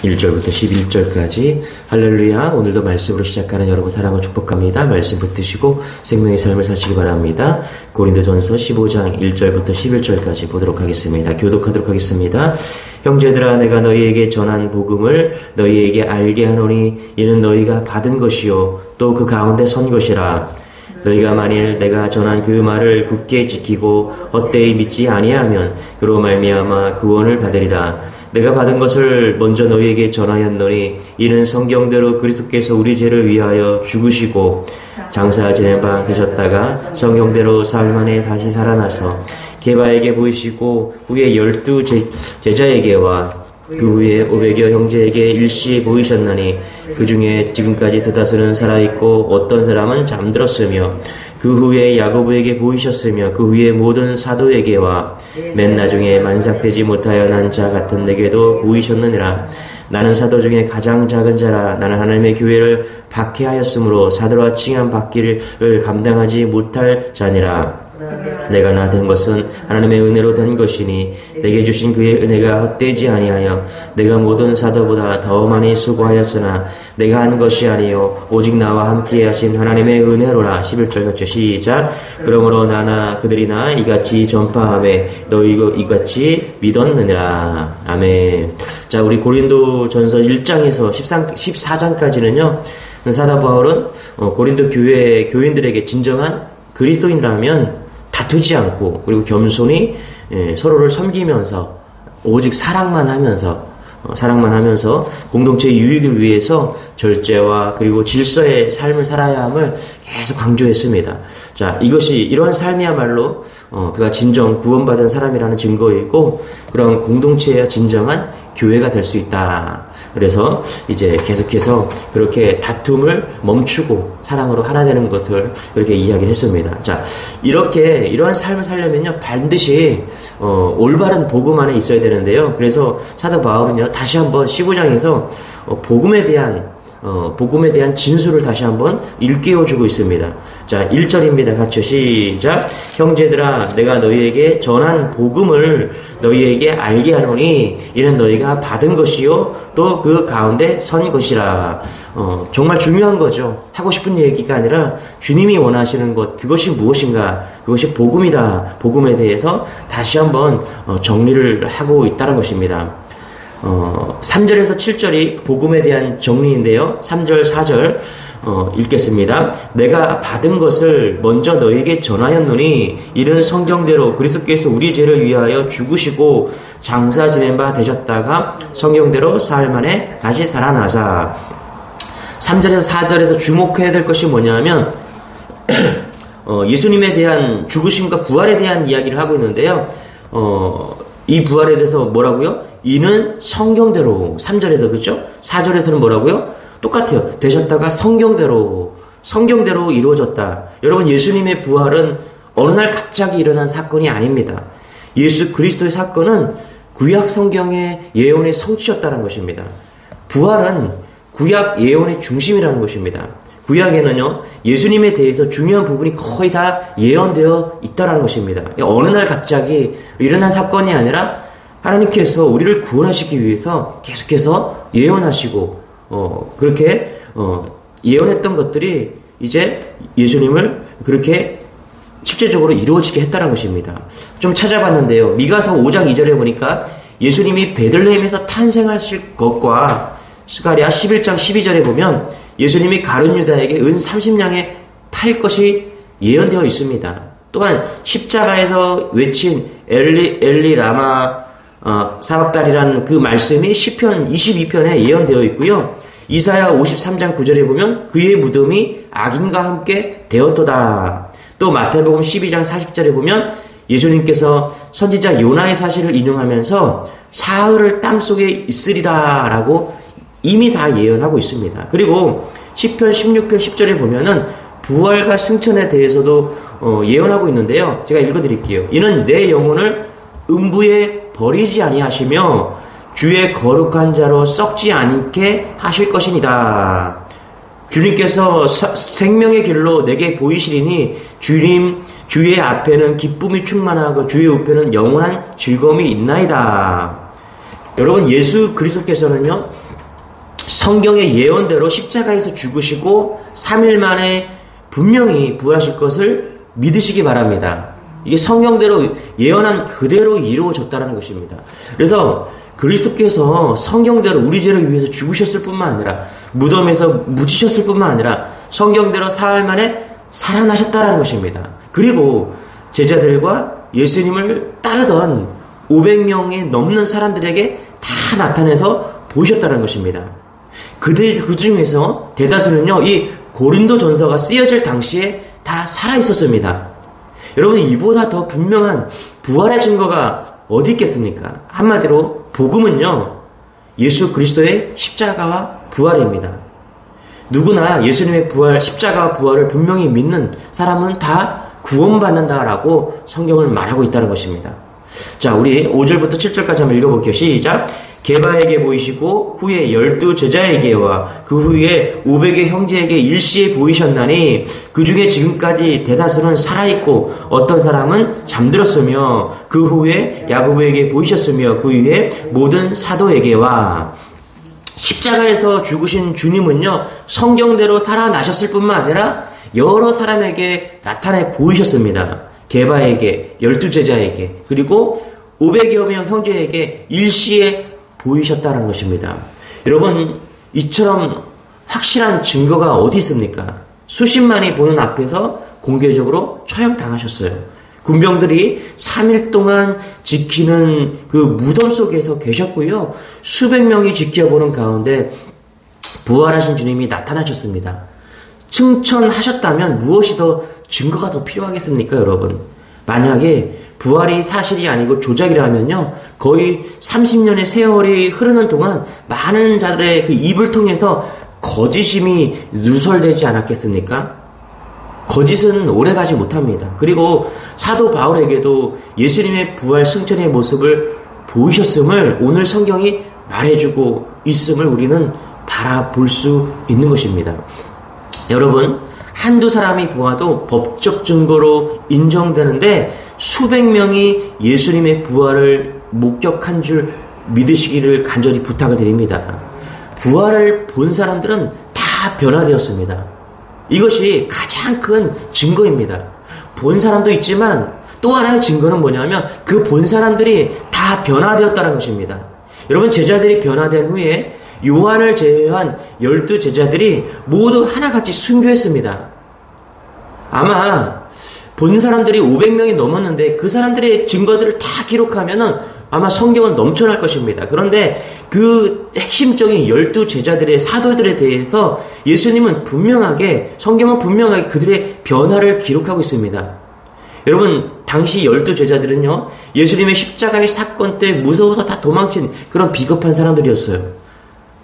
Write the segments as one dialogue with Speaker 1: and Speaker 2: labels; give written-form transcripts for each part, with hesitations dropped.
Speaker 1: 1절부터 11절까지 할렐루야. 오늘도 말씀으로 시작하는 여러분 사랑을 축복합니다. 말씀 붙드시고 생명의 삶을 사시기 바랍니다. 고린도전서 15장 1절부터 11절까지 보도록 하겠습니다. 교독하도록 하겠습니다. 형제들아, 내가 너희에게 전한 복음을 너희에게 알게 하노니 이는 너희가 받은 것이요 또 그 가운데 선 것이라. 너희가 만일 내가 전한 그 말을 굳게 지키고 헛되이 믿지 아니하면 그로 말미암아 구원을 받으리라. 내가 받은 것을 먼저 너희에게 전하였노니 이는 성경대로 그리스도께서 우리 죄를 위하여 죽으시고 장사 지낸 바 되셨다가 성경대로 사흘 만에 다시 살아나서 게바에게 보이시고 후에 12 제자에게와 그 후에 500여 형제에게 일시 보이셨나니 그 중에 지금까지 대다수는 살아있고 어떤 사람은 잠들었으며 그 후에 야고보에게 보이셨으며 그 후에 모든 사도에게와 맨 나중에 만삭되지 못하여 난 자 같은 내게도 보이셨느니라. 나는 사도 중에 가장 작은 자라. 나는 하나님의 교회를 박해하였으므로 사도라 칭함 받기를 감당하지 못할 자니라. 내가 나 된 것은 하나님의 은혜로 된 것이니 내게 주신 그의 은혜가 헛되지 아니하여 내가 모든 사도보다 더 많이 수고하였으나 내가 한 것이 아니요 오직 나와 함께 하신 하나님의 은혜로라. 11절 같이 시작. 그러므로 나나 그들이나 이같이 전파하되 너희도 이같이 믿었느니라. 아멘. 자, 우리 고린도 전서 1장에서 14장까지는요 사도 바울은 고린도 교회 교인들에게 진정한 그리스도인이라면 다투지 않고 그리고 겸손히 서로를 섬기면서 오직 사랑만 하면서 공동체의 유익을 위해서 절제와 그리고 질서의 삶을 살아야 함을 계속 강조했습니다. 자, 이러한 삶이야말로 그가 진정 구원받은 사람이라는 증거이고 그런 공동체야 진정한 교회가 될 수 있다. 그래서 이제 계속해서 그렇게 다툼을 멈추고 사랑으로 하나 되는 것을 그렇게 이야기를 했습니다. 자, 이러한 삶을 살려면요 반드시 올바른 복음 안에 있어야 되는데요. 그래서 사도 바울은요 다시 한번 15장에서 복음에 대한 진수를 다시 한번 일깨워주고 있습니다. 자, 1절입니다. 같이 시작. 형제들아, 내가 너희에게 전한 복음을 너희에게 알게 하노니 이는 너희가 받은 것이요 또 그 가운데 선 것이라. 정말 중요한 거죠. 하고 싶은 얘기가 아니라 주님이 원하시는 것, 그것이 무엇인가? 그것이 복음이다. 복음에 대해서 다시 한번 정리를 하고 있다는 것입니다. 3절에서 7절이 복음에 대한 정리인데요. 3절, 4절 읽겠습니다. 내가 받은 것을 먼저 너에게 전하였노니 이는 성경대로 그리스도께서 우리 죄를 위하여 죽으시고 장사 지낸 바 되셨다가 성경대로 사흘 만에 다시 살아나사. 3절에서 4절에서 주목해야 될 것이 뭐냐면 예수님에 대한 죽으심과 부활에 대한 이야기를 하고 있는데요. 이 부활에 대해서 뭐라고요? 이는 성경대로 3절에서 그렇죠? 4절에서는 뭐라고요? 똑같아요. 되셨다가 성경대로 이루어졌다. 여러분, 예수님의 부활은 어느 날 갑자기 일어난 사건이 아닙니다. 예수 그리스도의 사건은 구약 성경의 예언의 성취였다는 것입니다. 부활은 구약 예언의 중심이라는 것입니다. 구약에는요 예수님에 대해서 중요한 부분이 거의 다 예언되어 있다는 것입니다. 어느 날 갑자기 일어난 사건이 아니라 하나님께서 우리를 구원하시기 위해서 계속해서 예언하시고 그렇게 예언했던 것들이 이제 예수님을 그렇게 실제적으로 이루어지게 했다는 것입니다. 좀 찾아봤는데요. 미가서 5장 2절에 보니까 예수님이 베들레헴에서 탄생하실 것과 스가랴 11장 12절에 보면 예수님이 가룟 유다에게 은 30냥에 팔 것이 예언되어 있습니다. 또한 십자가에서 외친 엘리 라마 사박다리라는 그 말씀이 시편 22편에 예언되어 있고요. 이사야 53장 9절에 보면 그의 무덤이 악인과 함께 되었도다. 또 마태복음 12장 40절에 보면 예수님께서 선지자 요나의 사실을 인용하면서 사흘을 땅속에 있으리라 라고 이미 다 예언하고 있습니다. 그리고 시편 16편 10절에 보면은 부활과 승천에 대해서도 예언하고 있는데요. 제가 읽어드릴게요. 이는 내 영혼을 음부에 버리지 아니하시며 주의 거룩한 자로 썩지 않게 하실 것이니라. 주님께서 생명의 길로 내게 보이시리니 주의 앞에는 기쁨이 충만하고 주의 우편은 영원한 즐거움이 있나이다. 여러분, 예수 그리스도께서는요, 성경의 예언대로 십자가에서 죽으시고 3일 만에 분명히 부활하실 것을 믿으시기 바랍니다. 이게 성경대로 예언한 그대로 이루어졌다는 것입니다. 그래서 그리스도께서 성경대로 우리 죄를 위해서 죽으셨을 뿐만 아니라 무덤에서 묻히셨을 뿐만 아니라 성경대로 사흘 만에 살아나셨다는 것입니다. 그리고 제자들과 예수님을 따르던 500명이 넘는 사람들에게 다 나타내서 보이셨다는 것입니다. 그 중에서 대다수는요, 이 고린도 전서가 쓰여질 당시에 다 살아있었습니다. 여러분, 이보다 더 분명한 부활의 증거가 어디 있겠습니까? 한마디로 복음은요, 예수 그리스도의 십자가와 부활입니다. 누구나 예수님의 부활, 십자가와 부활을 분명히 믿는 사람은 다 구원받는다라고 성경을 말하고 있다는 것입니다. 자, 우리 5절부터 7절까지 한번 읽어볼게요. 시작. 게바에게 보이시고 후에 12 제자에게와 그 후에 500의 형제에게 일시에 보이셨나니 그 중에 지금까지 대다수는 살아있고 어떤 사람은 잠들었으며 그 후에 야고보에게 보이셨으며 그 위에 모든 사도에게와. 십자가에서 죽으신 주님은요, 성경대로 살아나셨을 뿐만 아니라 여러 사람에게 나타내 보이셨습니다. 게바에게, 12 제자에게, 그리고 500여 명 형제에게 일시에 보이셨다는 것입니다. 여러분, 이처럼 확실한 증거가 어디 있습니까? 수십만이 보는 앞에서 공개적으로 처형당하셨어요. 군병들이 3일 동안 지키는 그 무덤 속에서 계셨고요. 수백 명이 지켜보는 가운데 부활하신 주님이 나타나셨습니다. 승천하셨다면 무엇이 더 증거가 더 필요하겠습니까, 여러분? 만약에 부활이 사실이 아니고 조작이라면요, 거의 30년의 세월이 흐르는 동안 많은 자들의 그 입을 통해서 거짓임이 누설되지 않았겠습니까? 거짓은 오래가지 못합니다. 그리고 사도 바울에게도 예수님의 부활 승천의 모습을 보이셨음을 오늘 성경이 말해주고 있음을 우리는 바라볼 수 있는 것입니다. 여러분, 한두 사람이 보아도 법적 증거로 인정되는데 수백 명이 예수님의 부활을 목격한 줄 믿으시기를 간절히 부탁을 드립니다. 부활을 본 사람들은 다 변화되었습니다. 이것이 가장 큰 증거입니다. 본 사람도 있지만 또 하나의 증거는 뭐냐면 그 본 사람들이 다 변화되었다는 것입니다. 여러분, 제자들이 변화된 후에 요한을 제외한 12 제자들이 모두 하나같이 순교했습니다. 아마 본 사람들이 500명이 넘었는데 그 사람들의 증거들을 다 기록하면은 아마 성경은 넘쳐날 것입니다. 그런데 그 핵심적인 12 제자들의 사도들에 대해서 예수님은 분명하게, 성경은 분명하게 그들의 변화를 기록하고 있습니다. 여러분, 당시 12 제자들은요, 예수님의 십자가의 사건 때 무서워서 다 도망친 그런 비겁한 사람들이었어요.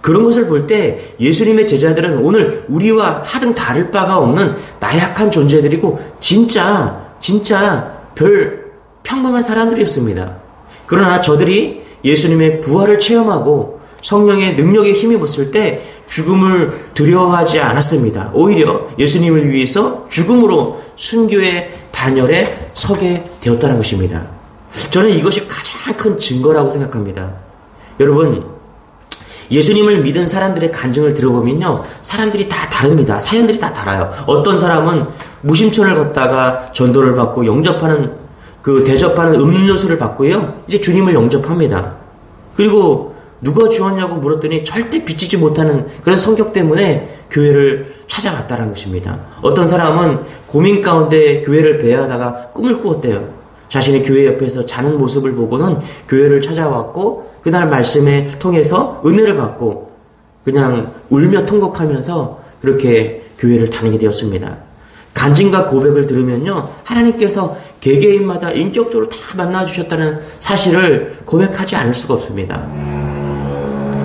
Speaker 1: 그런 것을 볼 때 예수님의 제자들은 오늘 우리와 하등 다를 바가 없는 나약한 존재들이고 진짜 별 평범한 사람들이었습니다. 그러나 저들이 예수님의 부활을 체험하고 성령의 능력에 힘입었을 때 죽음을 두려워하지 않았습니다. 오히려 예수님을 위해서 죽음으로 순교의 반열에 서게 되었다는 것입니다. 저는 이것이 가장 큰 증거라고 생각합니다. 여러분, 예수님을 믿은 사람들의 간증을 들어보면요, 사람들이 다 다릅니다. 사연들이 다 달라요. 어떤 사람은 무심천을 걷다가 전도를 받고 대접하는 음료수를 받고요, 이제 주님을 영접합니다. 그리고 누가 주었냐고 물었더니 절대 비치지 못하는 그런 성격 때문에 교회를 찾아갔다는 것입니다. 어떤 사람은 고민 가운데 교회를 배회하다가 꿈을 꾸었대요. 자신의 교회 옆에서 자는 모습을 보고는 교회를 찾아왔고 그날 말씀에 통해서 은혜를 받고 그냥 울며 통곡하면서 그렇게 교회를 다니게 되었습니다. 간증과 고백을 들으면요, 하나님께서 개개인마다 인격적으로 다 만나주셨다는 사실을 고백하지 않을 수가 없습니다.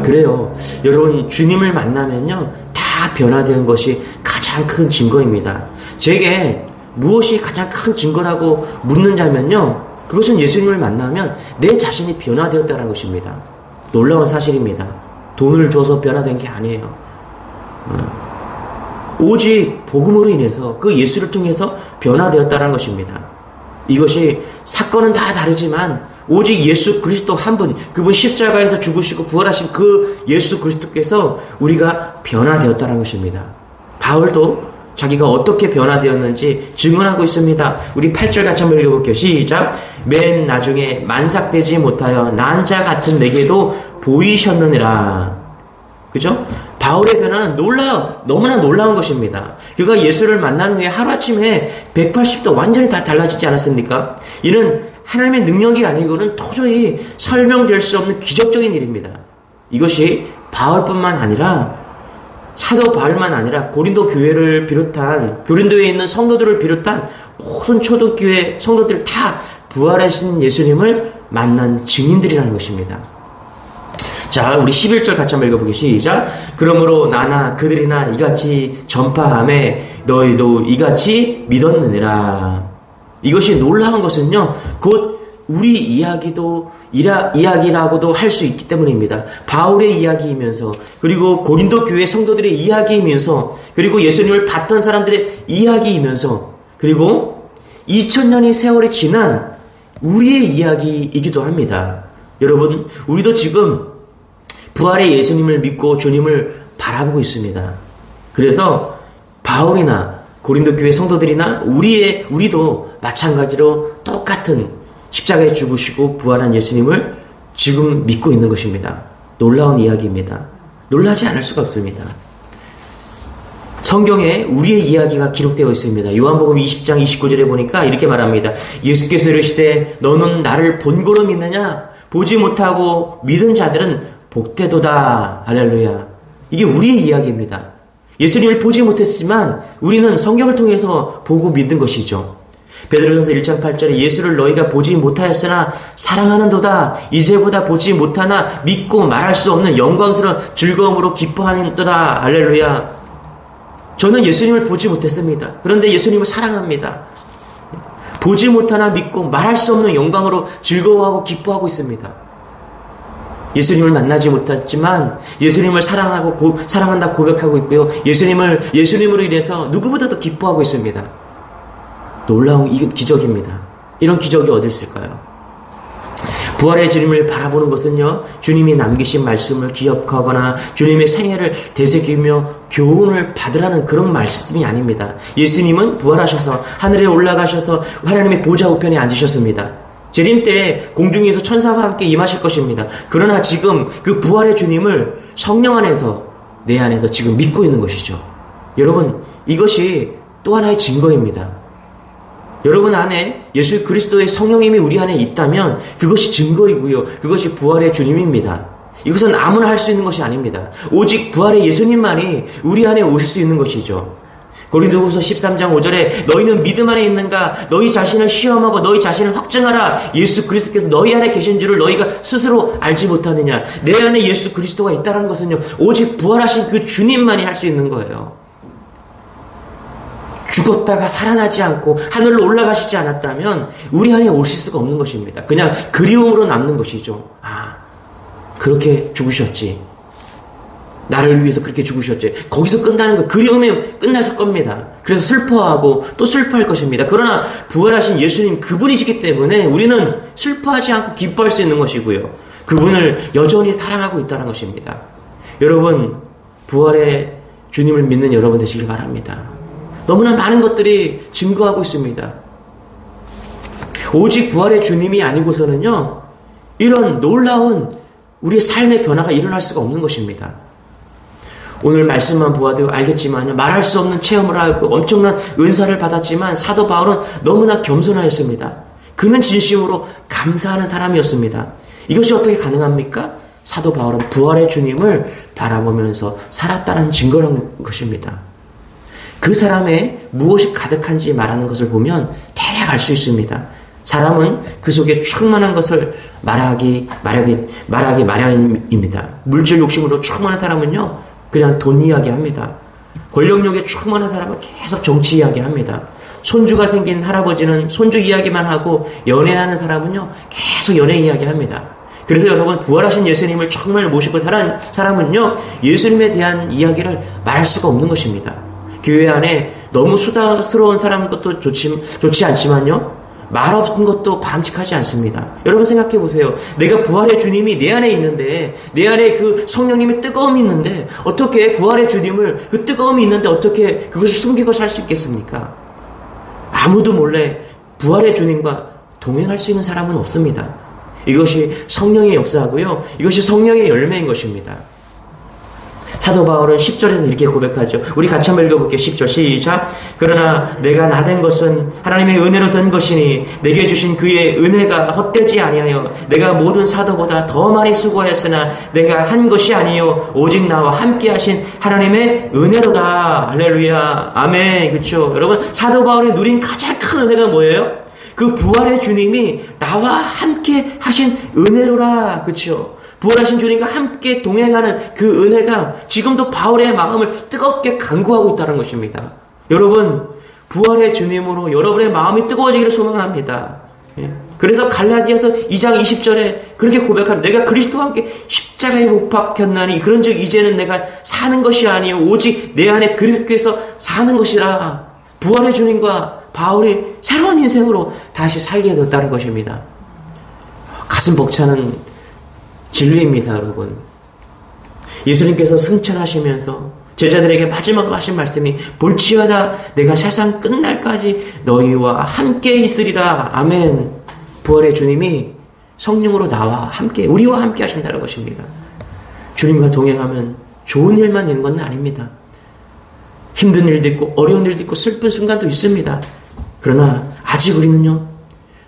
Speaker 1: 그래요. 여러분, 주님을 만나면요, 다 변화되는 것이 가장 큰 증거입니다. 제게 무엇이 가장 큰 증거라고 묻는다면요, 그것은 예수님을 만나면 내 자신이 변화되었다는 것입니다. 놀라운 사실입니다. 돈을 줘서 변화된 게 아니에요. 오직 복음으로 인해서 그 예수를 통해서 변화되었다는 것입니다. 이것이 사건은 다 다르지만 오직 예수 그리스도 한 분, 그분 십자가에서 죽으시고 부활하신 그 예수 그리스도께서 우리가 변화되었다는 것입니다. 바울도 자기가 어떻게 변화되었는지 증언하고 있습니다. 우리 8절 같이 한번 읽어볼게요. 시작. 맨 나중에 만삭되지 못하여 난 자 같은 내게도 보이셨느니라. 그죠? 바울의 변화는 놀라워, 너무나 놀라운 것입니다. 그가 예수를 만난 후에 하루아침에 180도 완전히 다 달라지지 않았습니까? 이는 하나님의 능력이 아니고는 도저히 설명될 수 없는 기적적인 일입니다. 이것이 바울뿐만 아니라 사도 바울만 아니라 고린도 교회를 비롯한 고린도에 있는 성도들을 비롯한 모든 초대교회 성도들 다 부활하신 예수님을 만난 증인들이라는 것입니다. 자, 우리 11절 같이 한번 읽어보기 시작. 그러므로 나나 그들이나 이같이 전파함에 너희도 이같이 믿었느니라. 이것이 놀라운 것은요, 곧 우리 이야기라고도 할 수 있기 때문입니다. 바울의 이야기이면서, 그리고 고린도 교회 성도들의 이야기이면서, 그리고 예수님을 봤던 사람들의 이야기이면서, 그리고 2000년의 세월이 지난 우리의 이야기이기도 합니다. 여러분, 우리도 지금 부활의 예수님을 믿고 주님을 바라보고 있습니다. 그래서 바울이나 고린도 교회 성도들이나 우리도 마찬가지로 똑같은 십자가에 죽으시고 부활한 예수님을 지금 믿고 있는 것입니다. 놀라운 이야기입니다. 놀라지 않을 수가 없습니다. 성경에 우리의 이야기가 기록되어 있습니다. 요한복음 20장 29절에 보니까 이렇게 말합니다. 예수께서 이르시되 너는 나를 본고로 믿느냐? 보지 못하고 믿은 자들은 복되도다. 할렐루야. 이게 우리의 이야기입니다. 예수님을 보지 못했지만 우리는 성경을 통해서 보고 믿는 것이죠. 베드로전서 1장 8절에 예수를 너희가 보지 못하였으나 사랑하는도다. 이제보다 보지 못하나 믿고 말할 수 없는 영광스러운 즐거움으로 기뻐하는도다. 할렐루야. 저는 예수님을 보지 못했습니다. 그런데 예수님을 사랑합니다. 보지 못하나 믿고 말할 수 없는 영광으로 즐거워하고 기뻐하고 있습니다. 예수님을 만나지 못했지만 예수님을 사랑한다 고백하고 있고요. 예수님으로 인해서 누구보다도 기뻐하고 있습니다. 놀라운 기적입니다. 이런 기적이 어디 있을까요? 부활의 주님을 바라보는 것은요, 주님이 남기신 말씀을 기억하거나 주님의 생애를 되새기며 교훈을 받으라는 그런 말씀이 아닙니다. 예수님은 부활하셔서 하늘에 올라가셔서 하나님의 보좌 우편에 앉으셨습니다. 재림 때 공중에서 천사와 함께 임하실 것입니다. 그러나 지금 그 부활의 주님을 성령 안에서, 내 안에서 지금 믿고 있는 것이죠. 여러분, 이것이 또 하나의 증거입니다. 여러분 안에 예수 그리스도의 성령님이 우리 안에 있다면 그것이 증거이고요. 그것이 부활의 주님입니다. 이것은 아무나 할 수 있는 것이 아닙니다. 오직 부활의 예수님만이 우리 안에 오실 수 있는 것이죠. 고린도후서 13장 5절에 너희는 믿음 안에 있는가? 너희 자신을 시험하고 너희 자신을 확증하라. 예수 그리스도께서 너희 안에 계신 줄을 너희가 스스로 알지 못하느냐. 내 안에 예수 그리스도가 있다는 것은요, 오직 부활하신 그 주님만이 할 수 있는 거예요. 죽었다가 살아나지 않고 하늘로 올라가시지 않았다면 우리 안에 오실 수가 없는 것입니다. 그냥 그리움으로 남는 것이죠. 아, 그렇게 죽으셨지. 나를 위해서 그렇게 죽으셨지. 거기서 끝나는 거, 그리움에 끝나실 겁니다. 그래서 슬퍼하고 또 슬퍼할 것입니다. 그러나 부활하신 예수님 그분이시기 때문에 우리는 슬퍼하지 않고 기뻐할 수 있는 것이고요. 그분을 여전히 사랑하고 있다는 것입니다. 여러분, 부활의 주님을 믿는 여러분 되시길 바랍니다. 너무나 많은 것들이 증거하고 있습니다. 오직 부활의 주님이 아니고서는요, 이런 놀라운 우리의 삶의 변화가 일어날 수가 없는 것입니다. 오늘 말씀만 보아도 알겠지만요, 말할 수 없는 체험을 하고 엄청난 은사를 받았지만 사도 바울은 너무나 겸손하였습니다. 그는 진심으로 감사하는 사람이었습니다. 이것이 어떻게 가능합니까? 사도 바울은 부활의 주님을 바라보면서 살았다는 증거라는 것입니다. 그 사람의 무엇이 가득한지 말하는 것을 보면 대략 알 수 있습니다. 사람은 그 속에 충만한 것을 말하기 마련입니다. 물질 욕심으로 충만한 사람은요, 그냥 돈 이야기합니다. 권력욕에 충만한 사람은 계속 정치 이야기합니다. 손주가 생긴 할아버지는 손주 이야기만 하고, 연애하는 사람은요, 계속 연애 이야기합니다. 그래서 여러분, 부활하신 예수님을 정말 모시고 살아온 사람은요, 예수님에 대한 이야기를 말할 수가 없는 것입니다. 교회 안에 너무 수다스러운 사람 것도 좋지 않지만요, 말 없는 것도 바람직하지 않습니다. 여러분 생각해 보세요. 내가 부활의 주님이 내 안에 있는데, 내 안에 그 성령님의 뜨거움이 있는데, 어떻게 부활의 주님을, 그 뜨거움이 있는데 어떻게 그것을 숨기고 살 수 있겠습니까? 아무도 몰래 부활의 주님과 동행할 수 있는 사람은 없습니다. 이것이 성령의 역사하고요, 이것이 성령의 열매인 것입니다. 사도 바울은 10절에서 이렇게 고백하죠. 우리 같이 한번 읽어볼게요. 10절 시작. 그러나 내가 나된 것은 하나님의 은혜로 된 것이니 내게 주신 그의 은혜가 헛되지 아니하여 내가 모든 사도보다 더 많이 수고하였으나 내가 한 것이 아니요 오직 나와 함께 하신 하나님의 은혜로다. 할렐루야. 아멘. 그렇죠. 여러분, 사도 바울이 누린 가장 큰 은혜가 뭐예요? 그 부활의 주님이 나와 함께 하신 은혜로라. 그렇죠. 부활하신 주님과 함께 동행하는 그 은혜가 지금도 바울의 마음을 뜨겁게 간구하고 있다는 것입니다. 여러분, 부활의 주님으로 여러분의 마음이 뜨거워지기를 소망합니다. 그래서 갈라디아서 2장 20절에 그렇게 고백하는, 내가 그리스도와 함께 십자가에 못 박혔나니 그런즉 이제는 내가 사는 것이 아니요 오직 내 안에 그리스도께서 사는 것이라. 부활의 주님과 바울이 새로운 인생으로 다시 살게 되었다는 것입니다. 가슴 벅차는 진리입니다, 여러분. 예수님께서 승천하시면서 제자들에게 마지막으로 하신 말씀이 볼지어다 내가 세상 끝날까지 너희와 함께 있으리라. 아멘. 부활의 주님이 성령으로 나와 함께, 우리와 함께 하신다는 것입니다. 주님과 동행하면 좋은 일만 있는 건 아닙니다. 힘든 일도 있고 어려운 일도 있고 슬픈 순간도 있습니다. 그러나 아직 우리는요,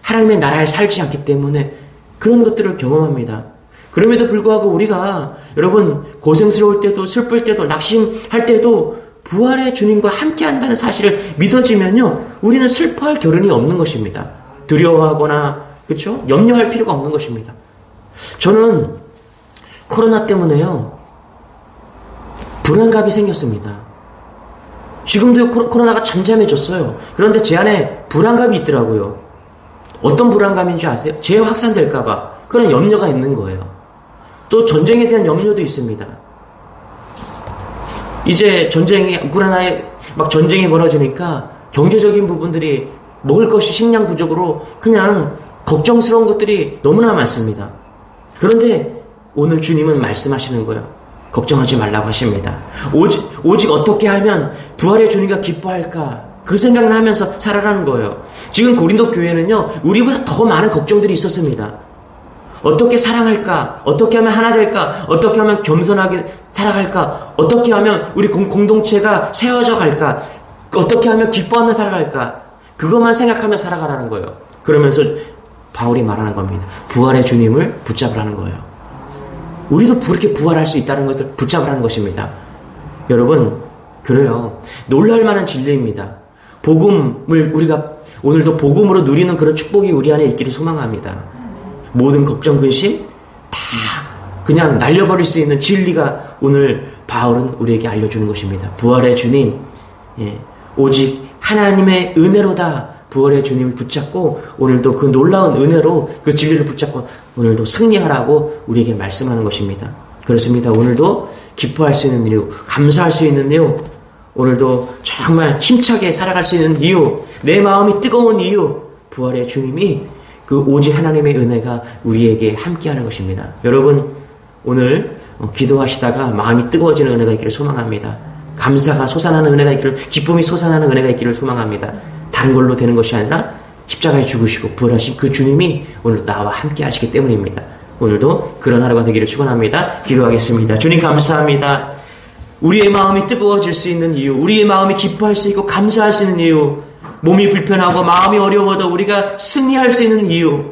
Speaker 1: 하나님의 나라에 살지 않기 때문에 그런 것들을 경험합니다. 그럼에도 불구하고 우리가 여러분 고생스러울 때도 슬플 때도 낙심할 때도 부활의 주님과 함께 한다는 사실을 믿어지면요, 우리는 슬퍼할 겨를이 없는 것입니다. 두려워하거나, 그렇죠? 염려할 필요가 없는 것입니다. 저는 코로나 때문에요, 불안감이 생겼습니다. 지금도 코로나가 잠잠해졌어요. 그런데 제 안에 불안감이 있더라고요. 어떤 불안감인지 아세요? 재확산될까봐 그런 염려가 있는 거예요. 또 전쟁에 대한 염려도 있습니다. 이제 우크라이나에 막 전쟁이 벌어지니까 경제적인 부분들이, 먹을 것이 식량 부족으로 그냥 걱정스러운 것들이 너무나 많습니다. 그런데 오늘 주님은 말씀하시는 거예요. 걱정하지 말라고 하십니다. 오직 어떻게 하면 부활의 주님과 기뻐할까, 그 생각을 하면서 살아라는 거예요. 지금 고린도 교회는요, 우리보다 더 많은 걱정들이 있었습니다. 어떻게 사랑할까? 어떻게 하면 하나 될까? 어떻게 하면 겸손하게 살아갈까? 어떻게 하면 우리 공동체가 세워져 갈까? 어떻게 하면 기뻐하며 살아갈까? 그것만 생각하며 살아가라는 거예요. 그러면서 바울이 말하는 겁니다. 부활의 주님을 붙잡으라는 거예요. 우리도 그렇게 부활할 수 있다는 것을 붙잡으라는 것입니다. 여러분, 그래요. 놀랄 만한 진리입니다. 복음을 우리가 오늘도 복음으로 누리는 그런 축복이 우리 안에 있기를 소망합니다. 모든 걱정, 근심 다 그냥 날려버릴 수 있는 진리가 오늘 바울은 우리에게 알려주는 것입니다. 부활의 주님, 오직 하나님의 은혜로다. 부활의 주님을 붙잡고 오늘도 그 놀라운 은혜로 그 진리를 붙잡고 오늘도 승리하라고 우리에게 말씀하는 것입니다. 그렇습니다. 오늘도 기뻐할 수 있는 이유, 감사할 수 있는 이유, 오늘도 정말 힘차게 살아갈 수 있는 이유, 내 마음이 뜨거운 이유, 부활의 주님이 그 오직 하나님의 은혜가 우리에게 함께하는 것입니다. 여러분, 오늘 기도하시다가 마음이 뜨거워지는 은혜가 있기를 소망합니다. 감사가 솟아나는 은혜가 있기를, 기쁨이 솟아나는 은혜가 있기를 소망합니다. 다른 걸로 되는 것이 아니라 십자가에 죽으시고 부활하신 그 주님이 오늘 나와 함께 하시기 때문입니다. 오늘도 그런 하루가 되기를 축원합니다. 기도하겠습니다. 주님 감사합니다. 우리의 마음이 뜨거워질 수 있는 이유, 우리의 마음이 기뻐할 수 있고 감사할 수 있는 이유, 몸이 불편하고 마음이 어려워도 우리가 승리할 수 있는 이유,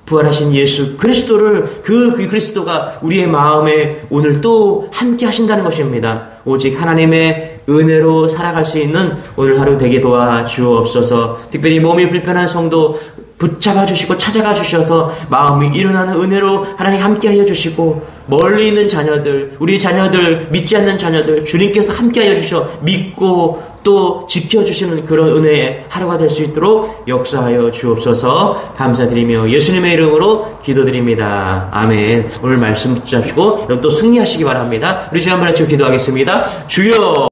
Speaker 1: 부활하신 예수 그리스도를, 그 그리스도가 우리의 마음에 오늘 또 함께 하신다는 것입니다. 오직 하나님의 은혜로 살아갈 수 있는 오늘 하루 되게 도와주옵소서. 특별히 몸이 불편한 성도 붙잡아 주시고 찾아가 주셔서 마음이 일어나는 은혜로 하나님 함께 하여 주시고, 멀리 있는 자녀들, 우리 자녀들, 믿지 않는 자녀들 주님께서 함께 하여 주셔 믿고 또 지켜주시는 그런 은혜의 하루가 될 수 있도록 역사하여 주옵소서. 감사드리며 예수님의 이름으로 기도드립니다. 아멘. 오늘 말씀 붙잡으시고 여러분 또 승리하시기 바랍니다. 우리 주여 한번 같이 기도하겠습니다. 주여.